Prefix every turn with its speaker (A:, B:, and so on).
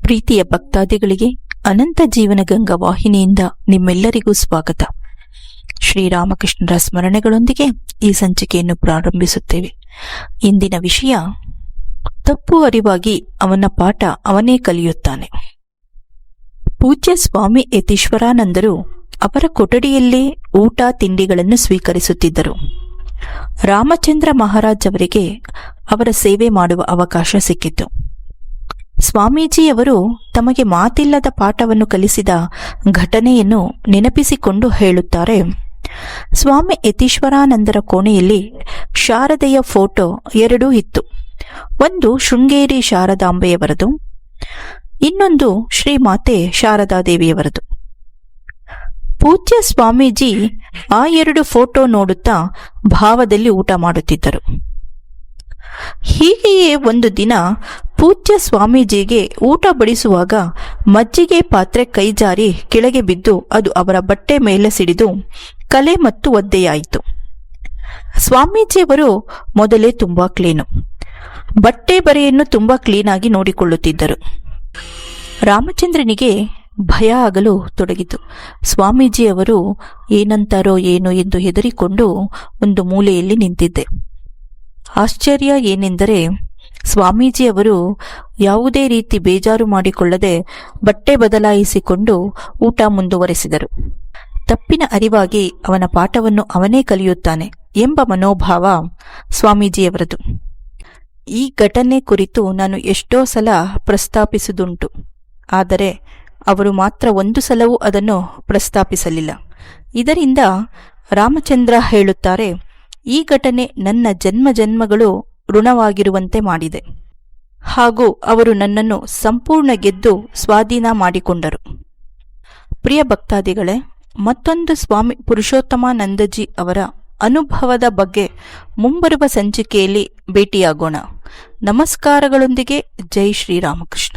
A: ಪ್ರೀತಿಯ ಭಕ್ತಾದಿಗಳಿಗೆ ಅನಂತ ಜೀವನ ಗಂಗಾ ವಾಹಿನಿಯಿಂದ ನಿಮ್ಮೆಲ್ಲರಿಗೂ ಸ್ವಾಗತ. ಶ್ರೀರಾಮಕೃಷ್ಣರ ಸ್ಮರಣೆಗಳೊಂದಿಗೆ ಈ ಸಂಚಿಕೆಯನ್ನು ಪ್ರಾರಂಭಿಸುತ್ತೇವೆ. ಇಂದಿನ ವಿಷಯ, ತಪ್ಪು ಅರಿವಾಗಿ ಅವನ ಪಾಠ ಅವನೇ ಕಲಿಯುತ್ತಾನೆ. ಪೂಜ್ಯ ಸ್ವಾಮಿ ಯತೀಶ್ವರಾನಂದರು ಅವರ ಕೊಠಡಿಯಲ್ಲೇ ಊಟ ತಿಂಡಿಗಳನ್ನು ಸ್ವೀಕರಿಸುತ್ತಿದ್ದರು. ರಾಮಚಂದ್ರ ಮಹಾರಾಜ್ ಅವರಿಗೆ ಅವರ ಸೇವೆ ಮಾಡುವ ಅವಕಾಶ ಸಿಕ್ಕಿತು. ಸ್ವಾಮೀಜಿಯವರು ತಮಗೆ ಮಾತಿಲ್ಲದ ಪಾಠವನ್ನು ಕಲಿಸಿದ ಘಟನೆಯನ್ನು ನೆನಪಿಸಿಕೊಂಡು ಹೇಳುತ್ತಾರೆ. ಸ್ವಾಮಿ ಯತೀಶ್ವರಾನಂದರ ಕೋಣೆಯಲ್ಲಿ ಶಾರದೆಯ ಫೋಟೋ 2 ಇತ್ತು. ಒಂದು ಶೃಂಗೇರಿ ಶಾರದಾಂಬೆಯವರದು, ಇನ್ನೊಂದು ಶ್ರೀಮಾತೆ ಶಾರದಾದೇವಿಯವರದು. ಪೂಜ್ಯ ಸ್ವಾಮೀಜಿ ಆ 2 ಫೋಟೋ ನೋಡುತ್ತಾ ಭಾವದಲ್ಲಿ ಊಟ ಮಾಡುತ್ತಿದ್ದರು. ಹೀಗೆಯೇ ಒಂದು ದಿನ ಪೂಜ್ಯ ಸ್ವಾಮೀಜಿಗೆ ಊಟ ಬಡಿಸುವಾಗ ಮಜ್ಜಿಗೆ ಪಾತ್ರೆ ಕೈಜಾರಿ ಕೆಳಗೆ ಬಿದ್ದು ಅದು ಅವರ ಬಟ್ಟೆ ಮೇಲೆ ಸಿಡಿದು ಕಲೆ ಮತ್ತು ಒದ್ದೆಯಾಯಿತು. ಸ್ವಾಮೀಜಿಯವರು ಮೊದಲೇ ತುಂಬಾ ಕ್ಲೀನು, ಬಟ್ಟೆ ಬರೆಯನ್ನು ತುಂಬಾ ಕ್ಲೀನಾಗಿ ನೋಡಿಕೊಳ್ಳುತ್ತಿದ್ದರು. ರಾಮಚಂದ್ರನಿಗೆ ಭಯ ಆಗಲು ತೊಡಗಿತು. ಸ್ವಾಮೀಜಿಯವರು ಏನಂತಾರೋ ಏನೋ ಎಂದು ಹೆದರಿಕೊಂಡು ಒಂದು ಮೂಲೆಯಲ್ಲಿ ನಿಂತಿದ್ದೆ. ಆಶ್ಚರ್ಯ ಏನೆಂದರೆ, ಸ್ವಾಮೀಜಿಯವರು ಯಾವುದೇ ರೀತಿ ಬೇಜಾರು ಮಾಡಿಕೊಳ್ಳದೆ ಬಟ್ಟೆ ಬದಲಾಯಿಸಿಕೊಂಡು ಊಟ ಮುಂದುವರೆಸಿದರು. ತಪ್ಪಿನ ಅರಿವಾಗಿ ಅವನ ಪಾಠವನ್ನು ಅವನೇ ಕಲಿಯುತ್ತಾನೆ ಎಂಬ ಮನೋಭಾವ ಸ್ವಾಮೀಜಿಯವರದು. ಈ ಘಟನೆ ಕುರಿತು ನಾನು ಎಷ್ಟೋ ಸಲ ಪ್ರಸ್ತಾಪಿಸುವುದುಂಟು, ಆದರೆ ಅವರು ಮಾತ್ರ ಒಂದು ಸಲವೂ ಅದನ್ನು ಪ್ರಸ್ತಾಪಿಸಲಿಲ್ಲ. ಇದರಿಂದ ರಾಮಚಂದ್ರ ಹೇಳುತ್ತಾರೆ, ಈ ಘಟನೆ ನನ್ನ ಜನ್ಮಗಳು ಋಣವಾಗಿರುವಂತೆ ಮಾಡಿದೆ ಹಾಗೂ ಅವರು ನನ್ನನ್ನು ಸಂಪೂರ್ಣ ಗೆದ್ದು ಸ್ವಾಧೀನ ಮಾಡಿಕೊಂಡರು. ಪ್ರಿಯ ಭಕ್ತಾದಿಗಳೇ, ಮತ್ತೊಂದು ಸ್ವಾಮಿ ಪುರುಷೋತ್ತಮಾನಂದಜಿ ಅವರ ಅನುಭವದ ಬಗ್ಗೆ ಮುಂಬರುವ ಸಂಚಿಕೆಯಲ್ಲಿ ಭೇಟಿಯಾಗೋಣ. ನಮಸ್ಕಾರಗಳೊಂದಿಗೆ ಜೈ ಶ್ರೀರಾಮಕೃಷ್ಣ.